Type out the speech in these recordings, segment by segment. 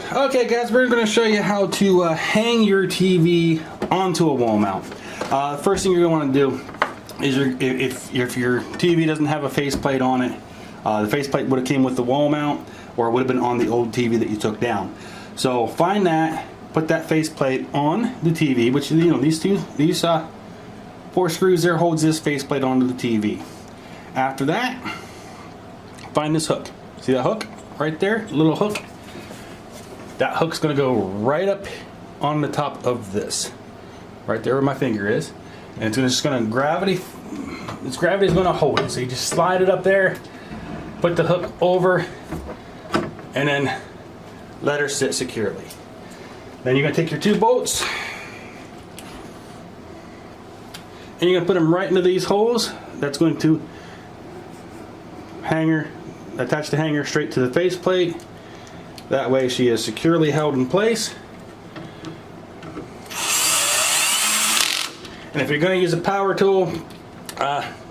Okay guys, we're going to show you how to hang your TV onto a wall mount. First thing you're going to want to do is if your TV doesn't have a faceplate on it, the faceplate would have came with the wall mount, or it would have been on the old TV that you took down. So find that, put that faceplate on the TV, which, you know, these 4 screws there holds this faceplate onto the TV. After that, find this hook. See that hook right there, little hook? That hook's going to go right up on the top of this, right there where my finger is, and it's just going to gravity is going to hold it. So you just slide it up there, put the hook over, and then let her sit securely. Then you're going to take your 2 bolts and you're going to put them right into these holes. That's going to attach the hanger straight to the faceplate. That way she is securely held in place. And if you're going to use a power tool,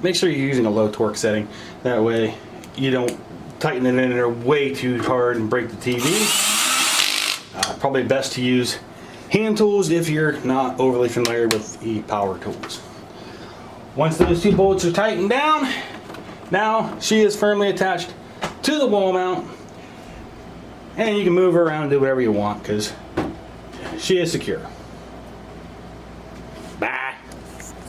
make sure you're using a low torque setting. That way you don't tighten it in there way too hard and break the TV. Probably best to use hand tools if you're not overly familiar with the power tools. Once those 2 bolts are tightened down, now she is firmly attached to the wall mount, and you can move her around and do whatever you want because she is secure.